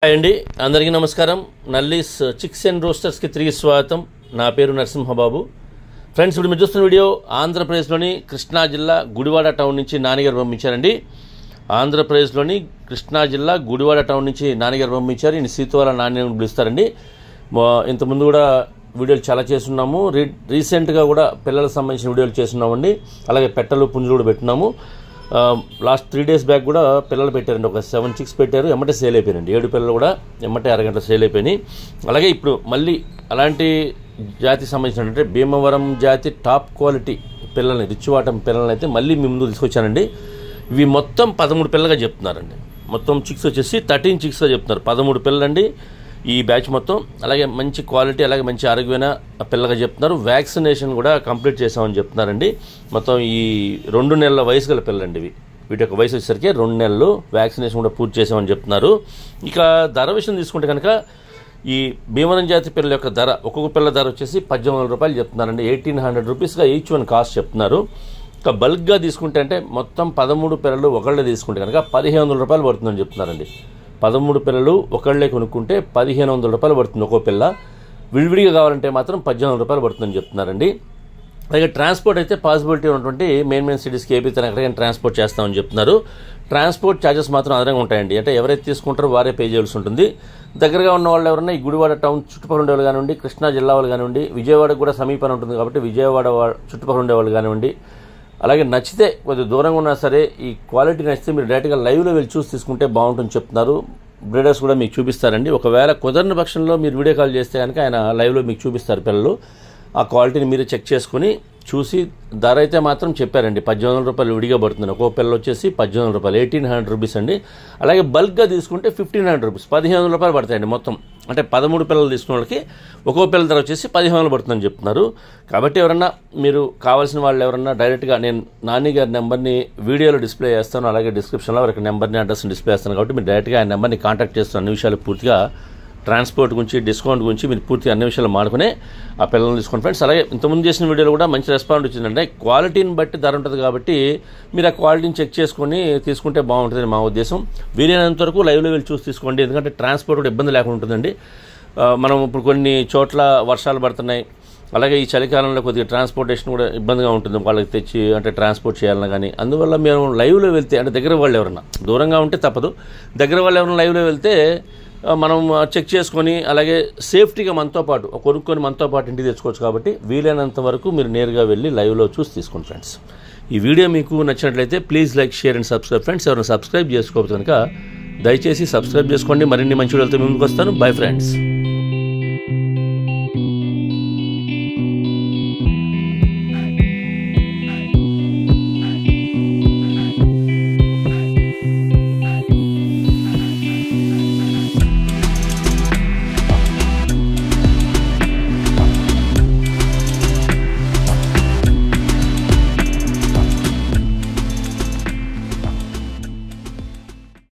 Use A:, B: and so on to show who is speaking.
A: అండి అందరికీ నమస్కారం. నల్లీస్ చిక్స్ అండ్ రోస్టర్స్కి తిరిగి స్వాగతం. నా పేరు నరసింహబాబు. ఫ్రెండ్స్, ఇప్పుడు మీరు చూస్తున్న వీడియో ఆంధ్రప్రదేశ్లోని కృష్ణా జిల్లా గుడివాడ టౌన్ నుంచి నానిగారు పంపించారండి. ఆంధ్రప్రదేశ్లోని కృష్ణా జిల్లా గుడివాడ టౌన్ నుంచి నానిగారు పంపించారు. ఈయన సీతువాల నాని అని పిలుస్తారండి. ఇంతకుముందు కూడా వీడియోలు చాలా చేస్తున్నాము. రీసెంట్గా కూడా పిల్లలకు సంబంధించిన వీడియోలు చేస్తున్నామండి. అలాగే పెట్టలు పుంజులు కూడా పెట్టినాము. లాస్ట్ 3 days బ్యాక్ కూడా పిల్లలు పెట్టారండి. ఒక 7 chicks పెట్టారు. ఎమ్మటే సేల్ అయిపోయినండి. 7 పిల్లలు కూడా ఎమ్మటే అరగంట సేల్ అయిపోయినాయి. అలాగే ఇప్పుడు మళ్ళీ అలాంటి జాతికి సంబంధించినటువంటి భీమవరం జాతి టాప్ క్వాలిటీ పిల్లల్ని, రిచ్వాటం పిల్లల్ని అయితే మళ్ళీ మీ ముందు తీసుకొచ్చానండి. ఇవి మొత్తం 13 పిల్లలుగా చెప్తున్నారండి. మొత్తం చిక్స్ వచ్చేసి 13 chicksగా చెప్తున్నారు. 13 పిల్లలండి ఈ బ్యాచ్ మొత్తం. అలాగే మంచి క్వాలిటీ, అలాగే మంచి ఆరోగ్యమైన పిల్లగా చెప్తున్నారు. వ్యాక్సినేషన్ కూడా కంప్లీట్ చేసామని చెప్తున్నారండి. మొత్తం ఈ 2 నెలల వయసు గల పిల్లలండి ఇవి. వీటి యొక్క వయసు వచ్చేసరికి 2 నెలలు. వ్యాక్సినేషన్ కూడా పూర్తి చేసామని చెప్తున్నారు. ఇక ధర విషయం తీసుకుంటే కనుక ఈ భీమవరం జాతి పిల్లల యొక్క ధర, ఒక్కొక్క పిల్ల ధర వచ్చేసి 1800 రూపాయలు చెప్తున్నారండి. 1800 రూపీస్గా ఈచ్ వన్ కాస్ట్ చెప్తున్నారు. ఇక బల్క్గా తీసుకుంటే అంటే మొత్తం 13 పిల్లలు ఒకళ్ళే తీసుకుంటే కనుక 1500 రూపాయలు పడుతుందని చెప్తున్నారండి. 13 పిల్లలు ఒకళ్ళే కొనుక్కుంటే 1500 రూపాయలు పడుతుంది ఒక్కో పిల్ల. విడివిడిగా కావాలంటే మాత్రం 1800 రూపాయలు పడుతుందని చెప్తున్నారండి. అలాగే ట్రాన్స్పోర్ట్ అయితే పాసిబిలిటీ ఉన్నటువంటి మెయిన్ సిటీస్కి ఏపీ తన ఎక్కడికైనా ట్రాన్స్పోర్ట్ చేస్తామని చెప్తున్నారు. ట్రాన్స్పోర్ట్ ఛార్జెస్ మాత్రం అదనంగా ఉంటాయండి. అంటే ఎవరైతే తీసుకుంటారో వారే పే చేయాల్సి ఉంటుంది. దగ్గరగా ఉన్న వాళ్ళు ఎవరైనా ఈ గుడివాడ టౌన్ చుట్టుపక్కల ఉండేవాళ్ళు కానివ్వండి, కృష్ణా జిల్లా వాళ్ళు కానివ్వండి, విజయవాడకు కూడా సమీపంలో ఉంటుంది కాబట్టి విజయవాడ చుట్టుపక్కల ఉండేవాళ్ళు కానివ్వండి, అలాగే నచ్చితే కొద్దిగా దూరంగా ఉన్నా సరే ఈ క్వాలిటీ నచ్చితే మీరు డైరెక్ట్గా లైవ్లో వెళ్ళి చూసి తీసుకుంటే బాగుంటుందని చెప్తున్నారు. బ్రీడర్స్ కూడా మీకు చూపిస్తారండి. ఒకవేళ కుదరని పక్షంలో మీరు వీడియో కాల్ చేస్తే కనుక ఆయన లైవ్లో మీకు చూపిస్తారు పిల్లలు. ఆ క్వాలిటీని మీరు చెక్ చేసుకుని చూసి ధర అయితే మాత్రం చెప్పారండి. 1800 రూపాయలు విడిగా పడుతుంది. ఒక్కో పిల్ల వచ్చేసి 1800 రూపాయలు, 1800 రూపీస్ అండి. అలాగే బల్క్గా తీసుకుంటే 1500 రూపీస్, 1500 రూపాయలు పడతాయండి మొత్తం. అంటే 13 పిల్లలు తీసుకున్న వాళ్ళకి ఒక్కో పిల్ల ధర వచ్చేసి 1500 పడుతుందని చెప్తున్నారు. కాబట్టి ఎవరన్నా మీరు కావాల్సిన వాళ్ళు ఎవరన్నా డైరెక్ట్గా నేను నాని గారి నెంబర్ని వీడియోలో డిస్ప్లే చేస్తాను, అలాగే డిస్క్రిప్షన్లో వారికి నెంబర్ని అడ్రస్ని డిస్ప్లే చేస్తాను. కాబట్టి మీరు డైరెక్ట్గా ఆ నెంబర్ని కాంటాక్ట్ చేస్తున్న అన్ని విషయాలు పూర్తిగా ట్రాన్స్పోర్ట్ గురించి, డిస్కౌంట్ గురించి మీరు పూర్తిగా అన్ని విషయాలు మాడుకునే ఆ పిల్లల్ని తీసుకోండి ఫ్రెండ్స్. అలాగే ఇంతకుముందు చేసిన వీడియోలో కూడా మంచి రెస్పాన్స్ వచ్చిందంటే క్వాలిటీని బట్టి ధర ఉంటుంది కాబట్టి మీరు ఆ క్వాలిటీని చెక్ చేసుకొని తీసుకుంటే బాగుంటుందని మా ఉద్దేశం. వీలైనంత వరకు లైవ్లో వెళ్ళి చూసి తీసుకోండి. ఎందుకంటే ట్రాన్స్పోర్ట్ కూడా ఇబ్బంది లేకుండా ఉంటుందండి. మనం ఇప్పుడు కొన్ని చోట్ల వర్షాలు పడుతున్నాయి. అలాగే ఈ చలికాలంలో కొద్దిగా ట్రాన్స్పోర్టేషన్ కూడా ఇబ్బందిగా ఉంటుంది వాళ్ళకి తెచ్చి అంటే ట్రాన్స్పోర్ట్ చేయాలన్నా కానీ. అందువల్ల మేము లైవ్లో వెళ్తే అంటే దగ్గర వాళ్ళు ఎవరన్నా, దూరంగా ఉంటే తప్పదు, దగ్గర వాళ్ళు ఎవరైనా లైవ్లో వెళ్తే మనం చెక్ చేసుకొని అలాగే సేఫ్టీగా మనతో పాటు కొనుక్కొని మనతో పాటు ఇంటికి తెచ్చుకోవచ్చు. కాబట్టి వీలైనంత వరకు మీరు నేరుగా వెళ్ళి లైవ్లో చూసి తీసుకోండి ఫ్రెండ్స్. ఈ వీడియో మీకు నచ్చినట్లయితే please like, share and subscribe friends. ఎవరైనా సబ్స్క్రైబ్ చేసుకోకపోతే కనుక దయచేసి సబ్స్క్రైబ్ చేసుకోండి. మరిన్ని మంచి వీడియోలతో ముందుకు వస్తాను. Bye friends.